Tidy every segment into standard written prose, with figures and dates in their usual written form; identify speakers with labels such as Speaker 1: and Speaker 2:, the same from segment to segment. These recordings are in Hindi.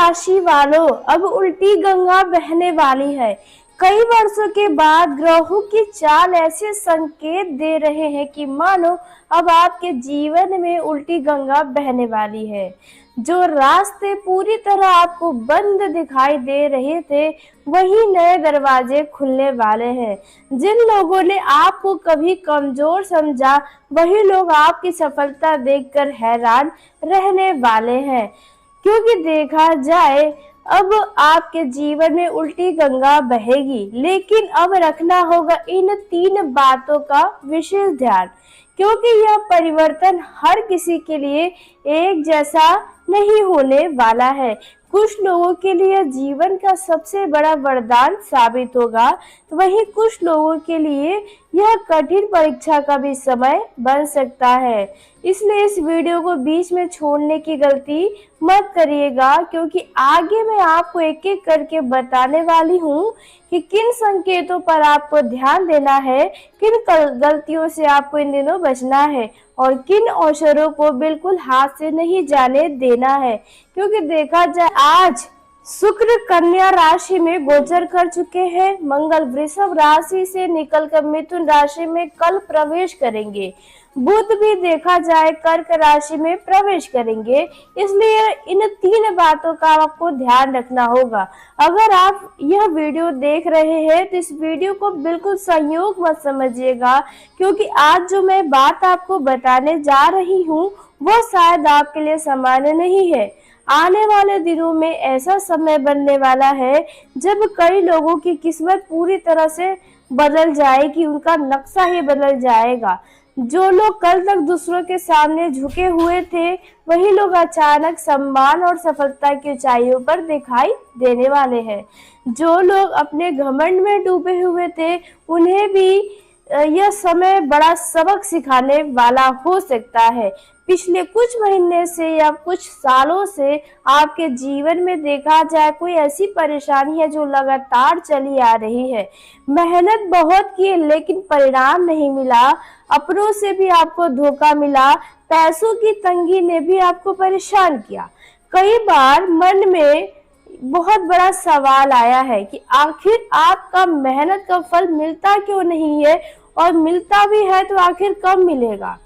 Speaker 1: राशि वालों, अब उल्टी गंगा बहने वाली है। कई वर्षों के बाद ग्रहों की चाल ऐसे संकेत दे रहे हैं कि मानो अब आपके जीवन में उल्टी गंगा बहने वाली है। जो रास्ते पूरी तरह आपको बंद दिखाई दे रहे थे, वही नए दरवाजे खुलने वाले हैं। जिन लोगों ने आपको कभी कमजोर समझा, वही लोग आपकी सफलता देखकर हैरान रहने वाले हैं। क्योंकि देखा जाए, अब आपके जीवन में उल्टी गंगा बहेगी, लेकिन अब रखना होगा इन 3 बातों का विशेष ध्यान, क्योंकि यह परिवर्तन हर किसी के लिए एक जैसा नहीं होने वाला है। कुछ लोगों के लिए जीवन का सबसे बड़ा वरदान साबित होगा, तो वहीं कुछ लोगों के लिए यह कठिन परीक्षा का भी समय बन सकता है। इसलिए इस वीडियो को बीच में छोड़ने की गलती मत करिएगा, क्योंकि आगे मैं आपको एक एक करके बताने वाली हूँ कि किन संकेतों पर आपको ध्यान देना है, किन गलतियों से आपको इन दिनों बचना है और किन अवसरों को बिल्कुल हाथ से नहीं जाने देना है। क्योंकि देखा जाए, आज शुक्र कन्या राशि में गोचर कर चुके हैं। मंगल वृषभ राशि से निकलकर मिथुन राशि में कल प्रवेश करेंगे। बुध भी देखा जाए कर्क राशि में प्रवेश करेंगे। इसलिए इन 3 बातों का आपको ध्यान रखना होगा। अगर आप यह वीडियो देख रहे हैं तो इस वीडियो को बिल्कुल संयोग मत समझिएगा, क्योंकि आज जो मैं बात आपको बताने जा रही हूँ वो शायद आपके लिए सामान्य नहीं है। आने वाले दिनों में ऐसा समय बनने वाला है जब कई लोगों की किस्मत पूरी तरह से बदल जाएगी, उनका नक्शा ही बदल जाएगा। जो लोग कल तक दूसरों के सामने झुके हुए थे, वही लोग अचानक सम्मान और सफलता की ऊंचाइयों पर दिखाई देने वाले हैं। जो लोग अपने घमंड में डूबे हुए थे, उन्हें भी यह समय बड़ा सबक सिखाने वाला हो सकता है। पिछले कुछ महीने से या कुछ सालों से आपके जीवन में देखा जाए, कोई ऐसी परेशानी है जो लगातार चली आ रही है। मेहनत बहुत की लेकिन परिणाम नहीं मिला, अपनों से भी आपको धोखा मिला, पैसों की तंगी ने भी आपको परेशान किया। कई बार मन में बहुत बड़ा सवाल आया है कि आखिर आपका मेहनत का फल मिलता क्यों नहीं है, और मिलता भी है तो आखिर कब मिलेगा।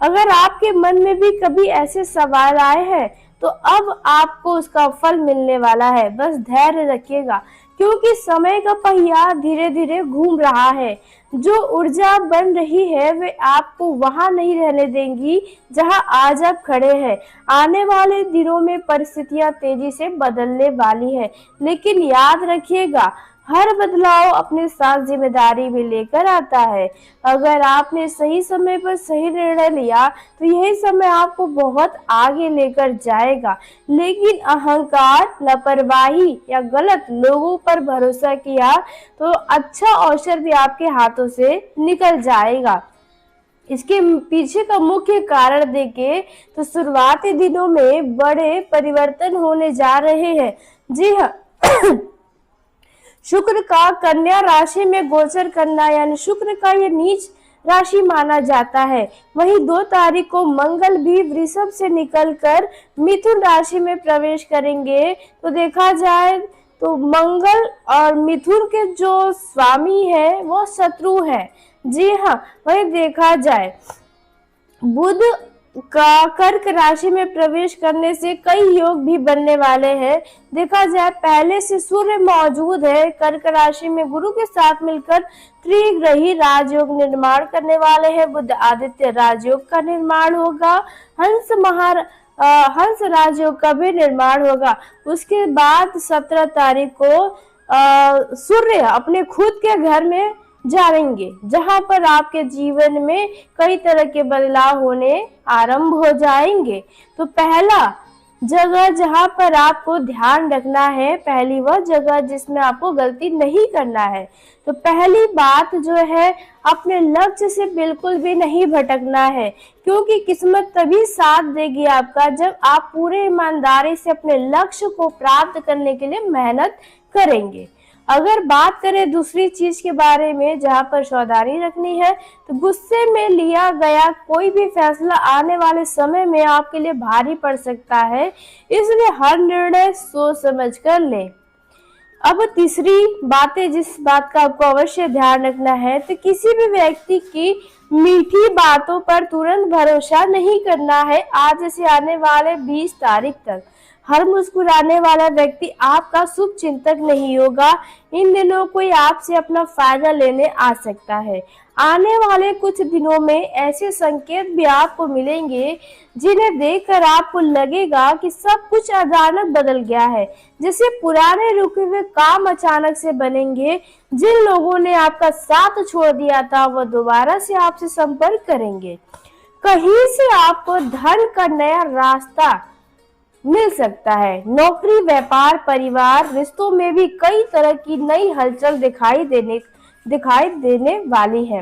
Speaker 1: अगर आपके मन में भी कभी ऐसे सवाल आए हैं तो अब आपको उसका फल मिलने वाला है। बस धैर्य रखिएगा, क्योंकि समय का पहिया धीरे धीरे घूम रहा है। जो ऊर्जा बन रही है वे आपको वहां नहीं रहने देंगी जहां आज आप खड़े हैं। आने वाले दिनों में परिस्थितियां तेजी से बदलने वाली है, लेकिन याद रखिएगा, हर बदलाव अपने साथ जिम्मेदारी भी लेकर आता है। अगर आपने सही समय पर सही निर्णय लिया तो यही समय आपको बहुत आगे लेकर जाएगा, लेकिन अहंकार, लापरवाही या गलत लोगों पर भरोसा किया तो अच्छा अवसर भी आपके हाथों से निकल जाएगा। इसके पीछे का मुख्य कारण देखें तो शुरुआती दिनों में बड़े परिवर्तन होने जा रहे हैं। जी हाँ, शुक्र का कन्या राशि में गोचर करना, यानी शुक्र का ये नीच राशि माना जाता है। वहीं 2 तारीख को मंगल भी वृषभ से निकलकर मिथुन राशि में प्रवेश करेंगे। तो देखा जाए तो मंगल और मिथुन के जो स्वामी है वो शत्रु है। जी हाँ, वहीं देखा जाए बुध का कर्क राशि में प्रवेश करने से कई योग भी बनने वाले हैं। देखा जाए, पहले से सूर्य मौजूद है कर्क राशि में, गुरु के साथ मिलकर त्रिग्रही राजयोग निर्माण करने वाले हैं। बुध आदित्य राजयोग का निर्माण होगा, हंस राजयोग का भी निर्माण होगा। उसके बाद 17 तारीख को सूर्य अपने खुद के घर में जाएंगे, जहां पर आपके जीवन में कई तरह के बदलाव होने आरंभ हो जाएंगे। तो पहला जगह जहां पर आपको ध्यान रखना है, पहली वह जगह जिसमें आपको गलती नहीं करना है। तो पहली बात जो है, अपने लक्ष्य से बिल्कुल भी नहीं भटकना है, क्योंकि किस्मत तभी साथ देगी आपका जब आप पूरे ईमानदारी से अपने लक्ष्य को प्राप्त करने के लिए मेहनत करेंगे। अगर बात करें दूसरी चीज के बारे में जहां पर सावधानी रखनी है, तो गुस्से में लिया गया कोई भी फैसला आने वाले समय में आपके लिए भारी पड़ सकता है, इसलिए हर निर्णय सोच समझ कर लें। अब तीसरी बातें जिस बात का आपको अवश्य ध्यान रखना है, तो किसी भी व्यक्ति की मीठी बातों पर तुरंत भरोसा नहीं करना है। आज से आने वाले 20 तारीख तक हर मुस्कुराने वाला व्यक्ति आपका शुभ चिंतक नहीं होगा। इन दिनों कोई आपसे अपना फायदा लेने आ सकता है। आने वाले कुछ दिनों में ऐसे संकेत भी आपको मिलेंगे जिन्हें देखकर आपको लगेगा कि सब कुछ अचानक बदल गया है। जैसे पुराने रुके हुए काम अचानक से बनेंगे। जिन लोगों ने आपका साथ छोड़ दिया था वह दोबारा से आपसे संपर्क करेंगे। कहीं से आपको धन का नया रास्ता मिल सकता है। नौकरी, व्यापार, परिवार, रिश्तों में भी कई तरह की नई हलचल दिखाई देने वाली है।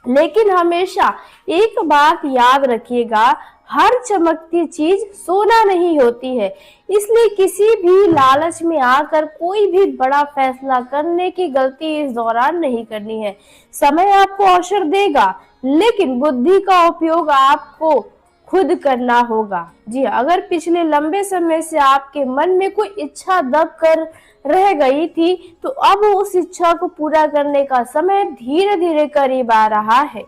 Speaker 1: लेकिन हमेशा एक बात याद रखिएगा, हर चमकती चीज सोना नहीं होती है। इसलिए किसी भी लालच में आकर कोई भी बड़ा फैसला करने की गलती इस दौरान नहीं करनी है। समय आपको अवसर देगा, लेकिन बुद्धि का उपयोग आपको खुद करना होगा। जी, अगर पिछले लंबे समय से आपके मन में कोई इच्छा दब कर रह गई थी, तो अब उस इच्छा को पूरा करने का समय धीरे धीरे करीब आ रहा है।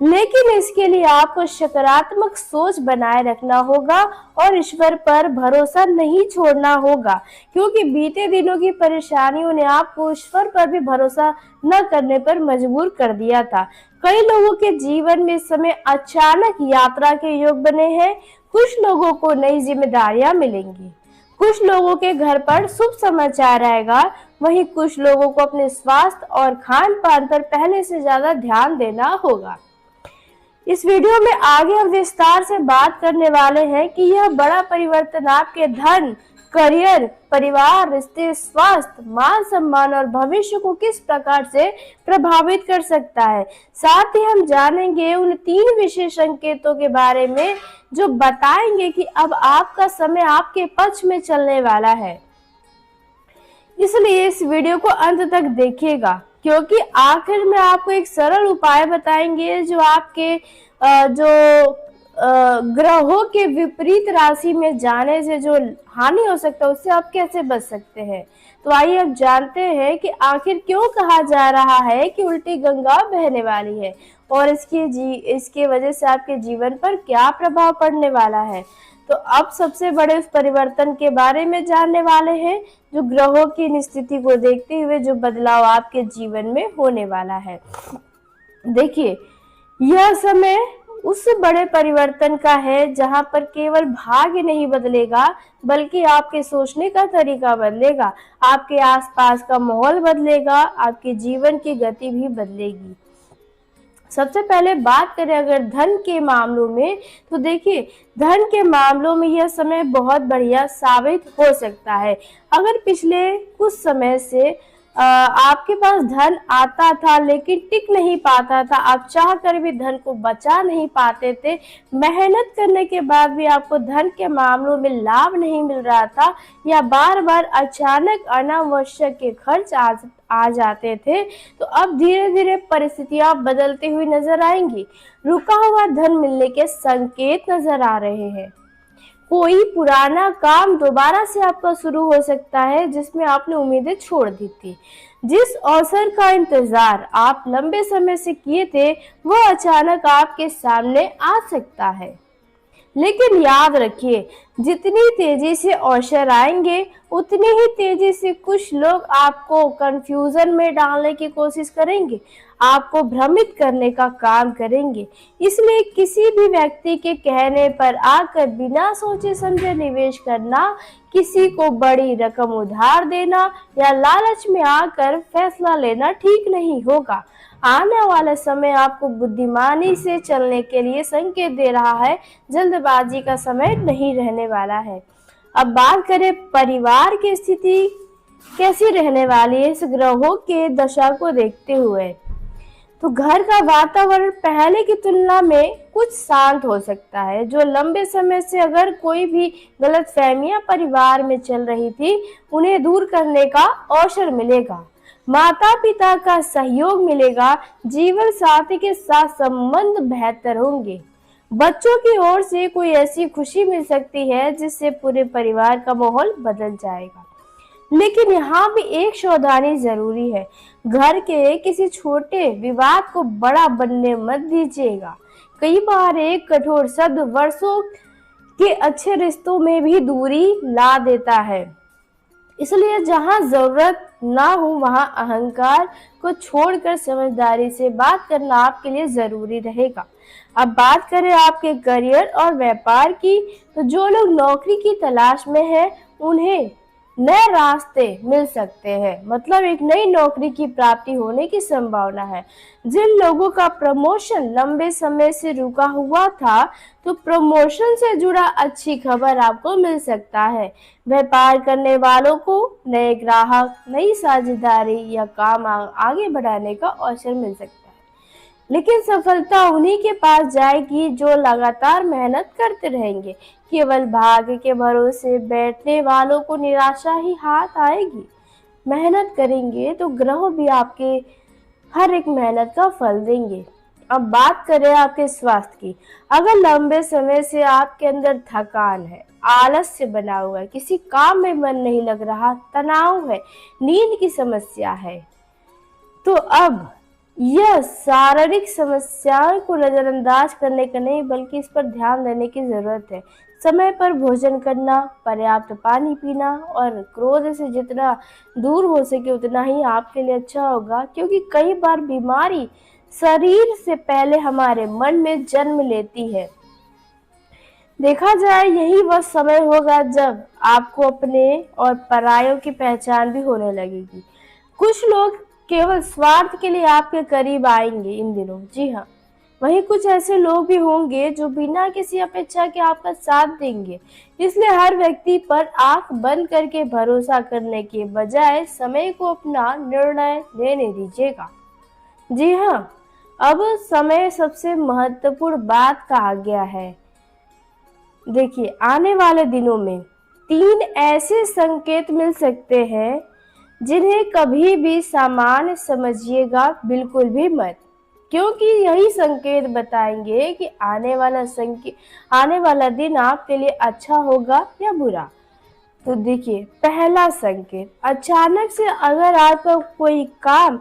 Speaker 1: लेकिन इसके लिए आपको सकारात्मक सोच बनाए रखना होगा और ईश्वर पर भरोसा नहीं छोड़ना होगा, क्योंकि बीते दिनों की परेशानियों ने आपको ईश्वर पर भी भरोसा न करने पर मजबूर कर दिया था। कई लोगों के जीवन में इस समय अचानक यात्रा के योग बने हैं। कुछ लोगों को नई जिम्मेदारियां मिलेंगी, कुछ लोगों के घर पर शुभ समाचार आएगा, वहीं कुछ लोगों को अपने स्वास्थ्य और खान पान पर पहले से ज्यादा ध्यान देना होगा। इस वीडियो में आगे हम विस्तार से बात करने वाले हैं कि यह बड़ा परिवर्तन आपके धन, करियर, परिवार, रिश्ते, स्वास्थ्य, मान सम्मान और भविष्य को किस प्रकार से प्रभावित कर सकता है। साथ ही हम जानेंगे उन 3 विशेष संकेतों के बारे में जो बताएंगे कि अब आपका समय आपके पक्ष में चलने वाला है। इसलिए इस वीडियो को अंत तक देखिएगा, क्योंकि आखिर में आपको एक सरल उपाय बताएंगे जो आपके ग्रहों के विपरीत राशि में जाने से जो हानि हो सकता है उससे आप कैसे बच सकते हैं। तो आइए अब जानते हैं कि आखिर क्यों कहा जा रहा है कि उल्टी गंगा बहने वाली है और इसके वजह से आपके जीवन पर क्या प्रभाव पड़ने वाला है। तो अब सबसे बड़े उस परिवर्तन के बारे में जानने वाले हैं जो ग्रहों की स्थिति को देखते हुए जो बदलाव आपके जीवन में होने वाला है। देखिए, यह समय उस बड़े परिवर्तन का है जहां पर केवल भाग्य नहीं बदलेगा, बल्कि आपके सोचने का तरीका बदलेगा, आपके आसपास का माहौल बदलेगा, आपके जीवन की गति भी बदलेगी। सबसे पहले बात करें अगर धन के मामलों में, तो देखिए धन के मामलों में यह समय बहुत बढ़िया साबित हो सकता है। अगर पिछले कुछ समय से आपके पास धन आता था लेकिन टिक नहीं पाता था, आप चाह कर भी धन को बचा नहीं पाते थे, मेहनत करने के बाद भी आपको धन के मामलों में लाभ नहीं मिल रहा था, या बार बार अचानक अनावश्यक के खर्च आ जाते थे, तो अब धीरे धीरे परिस्थितियां बदलती हुई नजर आएंगी। रुका हुआ धन मिलने के संकेत नजर आ रहे हैं। कोई पुराना काम दोबारा से आपका शुरू हो सकता है जिसमें आपने उम्मीदें छोड़ दी थी। जिस अवसर का इंतजार आप लंबे समय से किए थे वह अचानक आपके सामने आ सकता है। लेकिन याद रखिए, जितनी तेजी से अवसर आएंगे उतनी ही तेजी से कुछ लोग आपको कंफ्यूजन में डालने की कोशिश करेंगे, आपको भ्रमित करने का काम करेंगे। इसलिए किसी भी व्यक्ति के कहने पर आकर बिना सोचे समझे निवेश करना, किसी को बड़ी रकम उधार देना या लालच में आकर फैसला लेना ठीक नहीं होगा। आने वाला समय आपको बुद्धिमानी से चलने के लिए संकेत दे रहा है, जल्दबाजी का समय नहीं रहने वाला है। अब बात करें परिवार की स्थिति कैसी रहने वाली है इस ग्रहों के दशा को देखते हुए। तो घर का वातावरण पहले की तुलना में कुछ शांत हो सकता है। जो लंबे समय से अगर कोई भी गलतफहमियां परिवार में चल रही थी, उन्हें दूर करने का अवसर मिलेगा। माता पिता का सहयोग मिलेगा, जीवन साथी के साथ संबंध बेहतर होंगे। बच्चों की ओर से कोई ऐसी खुशी मिल सकती है जिससे पूरे परिवार का माहौल बदल जाएगा। लेकिन यहाँ भी एक सावधानी जरूरी है। घर के किसी छोटे विवाद को बड़ा बनने मत दीजिएगा। कई बार एक कठोर शब्द वर्षों के अच्छे रिश्तों में भी दूरी ला देता है। इसलिए जहां जरूरत ना हो वहां अहंकार को छोड़कर समझदारी से बात करना आपके लिए जरूरी रहेगा। अब बात करें आपके करियर और व्यापार की, तो जो लोग नौकरी की तलाश में हैं, उन्हें नए रास्ते मिल सकते हैं। मतलब एक नई नौकरी की प्राप्ति होने की संभावना है। जिन लोगों का प्रमोशन लंबे समय से रुका हुआ था, तो प्रमोशन से जुड़ा अच्छी खबर आपको मिल सकता है। व्यापार करने वालों को नए ग्राहक, नई साझेदारी या काम आगे बढ़ाने का अवसर मिल सकता है। लेकिन सफलता उन्हीं के पास जाएगी जो लगातार मेहनत करते रहेंगे। केवल भाग्य के भरोसे बैठने वालों को निराशा ही हाथ आएगी। मेहनत करेंगे तो ग्रह भी आपके हर एक मेहनत का फल देंगे। अब बात करें आपके स्वास्थ्य की। अगर लंबे समय से आपके अंदर थकान है, आलस्य बना हुआ है, किसी काम में मन नहीं लग रहा, तनाव है, नींद की समस्या है, तो अब यह शारीरिक समस्याओं को नजरअंदाज करने का नहीं, बल्कि इस पर ध्यान देने की जरूरत है। समय पर भोजन करना, पर्याप्त पानी पीना और क्रोध से जितना दूर हो सके उतना ही आपके लिए अच्छा होगा, क्योंकि कई बार बीमारी शरीर से पहले हमारे मन में जन्म लेती है। देखा जाए यही वह समय होगा जब आपको अपने और परायों की पहचान भी होने लगेगी। कुछ लोग केवल स्वार्थ के लिए आपके करीब आएंगे इन दिनों, जी हाँ। वहीं कुछ ऐसे लोग भी होंगे जो बिना किसी अपेक्षा के आपका साथ देंगे। इसलिए हर व्यक्ति पर आंख बंद करके भरोसा करने के बजाय समय को अपना निर्णय लेने दीजिएगा। जी हाँ, अब समय सबसे महत्वपूर्ण बात कहा गया है। देखिए, आने वाले दिनों में 3 ऐसे संकेत मिल सकते हैं जिन्हें कभी भी सामान्य समझिएगा बिल्कुल भी मत, क्योंकि यही संकेत बताएंगे कि आने वाला दिन आपके लिए अच्छा होगा या बुरा। तो देखिए, पहला संकेत, अचानक से अगर आपका कोई काम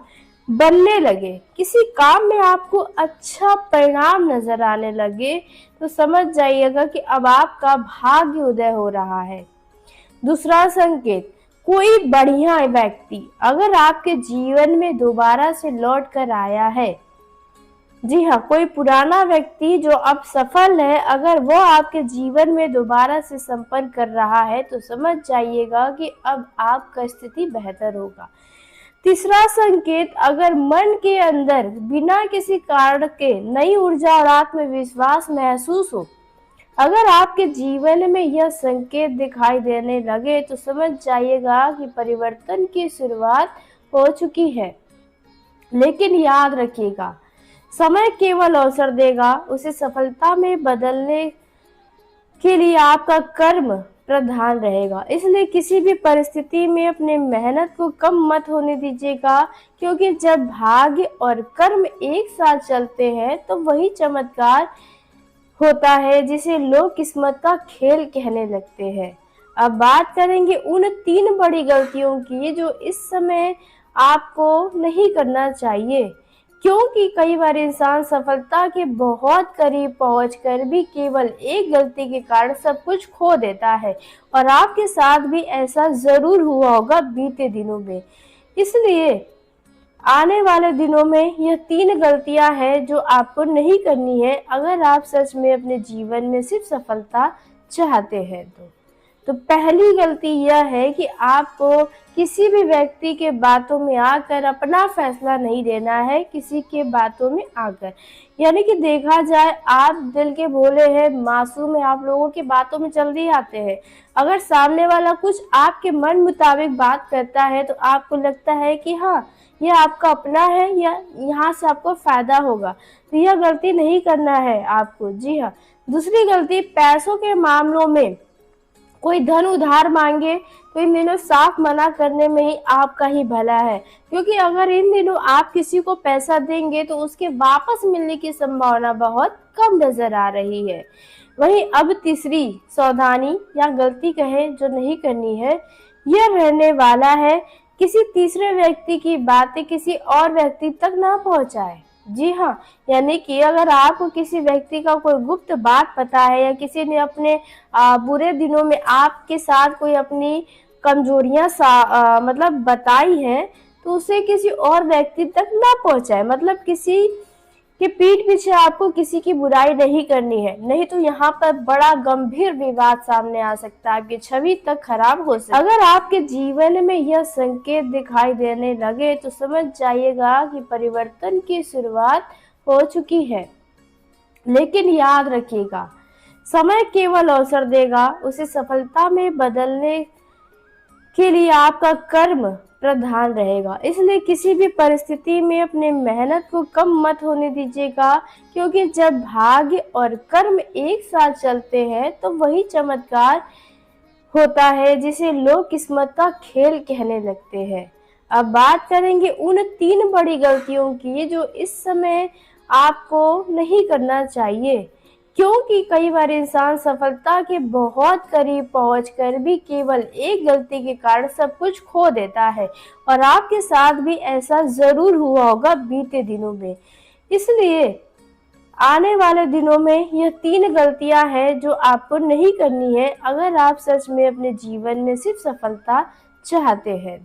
Speaker 1: बनने लगे, किसी काम में आपको अच्छा परिणाम नजर आने लगे, तो समझ जाइएगा कि अब आपका भाग्य उदय हो रहा है। दूसरा संकेत, कोई बढ़िया व्यक्ति अगर आपके जीवन में दोबारा से लौट कर आया है, जी हाँ, कोई पुराना व्यक्ति जो अब सफल है, अगर वो आपके जीवन में दोबारा से संपर्क कर रहा है, तो समझ जाइएगा कि अब आपका स्थिति बेहतर होगा। तीसरा संकेत, अगर मन के अंदर बिना किसी कारण के नई ऊर्जा और आत्मविश्वास महसूस हो, अगर आपके जीवन में यह संकेत दिखाई देने लगे, तो समझ जाइएगा कि परिवर्तन की शुरुआत हो चुकी है। लेकिन याद रखिएगा, समय केवल अवसर देगा, उसे सफलता में बदलने के लिए आपका कर्म प्रधान रहेगा। इसलिए किसी भी परिस्थिति में अपने मेहनत को कम मत होने दीजिएगा, क्योंकि जब भाग्य और कर्म एक साथ चलते हैं तो वही चमत्कार होता है जिसे लोग किस्मत का खेल कहने लगते हैं। अब बात करेंगे उन 3 बड़ी गलतियों की जो इस समय आपको नहीं करना चाहिए, क्योंकि कई बार इंसान सफलता के बहुत करीब पहुंचकर भी केवल एक गलती के कारण सब कुछ खो देता है, और आपके साथ भी ऐसा जरूर हुआ होगा बीते दिनों में। इसलिए आने वाले दिनों में यह 3 गलतियां हैं जो आपको नहीं करनी है, अगर आप सच में अपने जीवन में सिर्फ सफलता चाहते हैं तो पहली गलती यह है कि आपको किसी भी व्यक्ति के बातों में आकर अपना फैसला नहीं देना है। किसी के बातों में आकर, यानी कि देखा जाए आप दिल के भोले हैं, मासूम है, आप लोगों की बातों में जल्दी आते हैं। अगर सामने वाला कुछ आपके मन मुताबिक बात करता है तो आपको लगता है कि हाँ, ये आपका अपना है या यहाँ से आपको फायदा होगा, तो यह गलती नहीं करना है आपको। जी हाँ। दूसरी गलती, पैसों के मामलों में कोई धन उधार मांगे तो इन दिनों साफ मना करने में ही आपका ही भला है, क्योंकि अगर इन दिनों आप किसी को पैसा देंगे तो उसके वापस मिलने की संभावना बहुत कम नजर आ रही है। वहीं अब तीसरी सावधानी या गलती कहें जो नहीं करनी है, यह रहने वाला है किसी तीसरे व्यक्ति की बातें किसी और व्यक्ति तक ना पहुंचाए। जी हाँ, यानी कि अगर आपको किसी व्यक्ति का कोई गुप्त बात पता है या किसी ने अपने बुरे दिनों में आपके साथ कोई अपनी कमजोरियां मतलब बताई हैं, तो उसे किसी और व्यक्ति तक ना पहुंचाए। मतलब किसी कि पीठ पीछे आपको किसी की बुराई नहीं करनी है, नहीं तो यहाँ पर बड़ा गंभीर विवाद सामने आ सकता है, आपकी छवि तक खराब हो सकती है। अगर आपके जीवन में यह संकेत दिखाई देने लगे तो समझ जाइएगा कि परिवर्तन की शुरुआत हो चुकी है। लेकिन याद रखिएगा, समय केवल अवसर देगा, उसे सफलता में बदलने के लिए आपका कर्म प्रधान रहेगा। इसलिए किसी भी परिस्थिति में अपने मेहनत को कम मत होने दीजिएगा, क्योंकि जब भाग्य और कर्म एक साथ चलते हैं तो वही चमत्कार होता है जिसे लोग किस्मत का खेल कहने लगते हैं। अब बात करेंगे उन 3 बड़ी गलतियों की जो इस समय आपको नहीं करना चाहिए, क्योंकि कई बार इंसान सफलता के बहुत करीब पहुंचकर भी केवल एक गलती के कारण सब कुछ खो देता है, और आपके साथ भी ऐसा जरूर हुआ होगा बीते दिनों में। इसलिए आने वाले दिनों में यह 3 गलतियां हैं जो आपको नहीं करनी है अगर आप सच में अपने जीवन में सिर्फ सफलता चाहते हैं।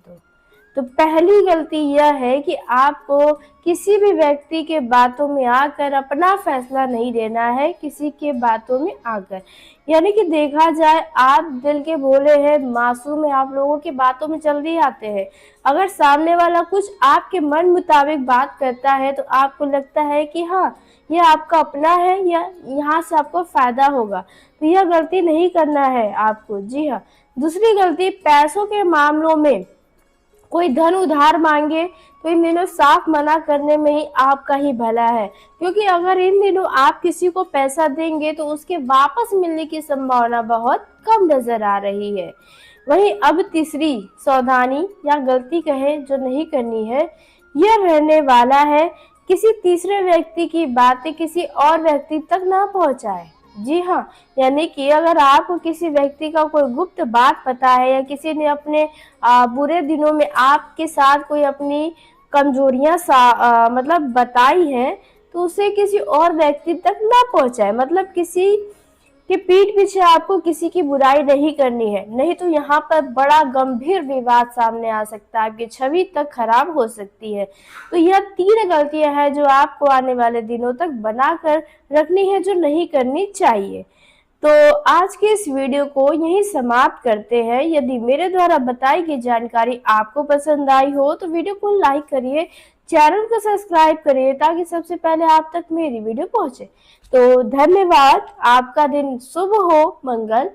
Speaker 1: तो पहली गलती यह है कि आपको किसी भी व्यक्ति के बातों में आकर अपना फैसला नहीं लेना है, किसी के बातों में आकर। यानी कि देखा जाए, आप दिल के भोले हैं, मासूम है, आप लोगों की बातों में जल्दी आते हैं। अगर सामने वाला कुछ आपके मन मुताबिक बात करता है तो आपको लगता है कि हाँ, यह आपका अपना है या यहाँ से आपको फायदा होगा, तो यह गलती नहीं करना है आपको। जी हाँ। दूसरी गलती, पैसों के मामलों में कोई धन उधार मांगे तो इन दिनों साफ मना करने में ही आपका ही भला है, क्योंकि अगर इन दिनों आप किसी को पैसा देंगे तो उसके वापस मिलने की संभावना बहुत कम नजर आ रही है। वहीं अब तीसरी सावधानी या गलती कहें जो नहीं करनी है, यह रहने वाला है किसी तीसरे व्यक्ति की बातें किसी और व्यक्ति तक ना पहुंचाए। जी हाँ, यानी कि अगर आपको किसी व्यक्ति का कोई गुप्त बात पता है या किसी ने अपने बुरे दिनों में आपके साथ कोई अपनी कमजोरियां मतलब बताई हैं, तो उसे किसी और व्यक्ति तक ना पहुंचाए। मतलब किसी कि पीठ पीछे आपको किसी की बुराई नहीं करनी है, नहीं तो यहाँ पर बड़ा गंभीर विवाद सामने आ सकता है, आपकी छवि तक खराब हो सकती है। तो यह 3 गलतियां हैं जो आपको आने वाले दिनों तक बनाकर रखनी है, जो नहीं करनी चाहिए। तो आज के इस वीडियो को यहीं समाप्त करते हैं। यदि मेरे द्वारा बताई गई जानकारी आपको पसंद आई हो तो वीडियो को लाइक करिए, चैनल को सब्सक्राइब करिए ताकि सबसे पहले आप तक मेरी वीडियो पहुंचे। तो धन्यवाद, आपका दिन शुभ हो, मंगल।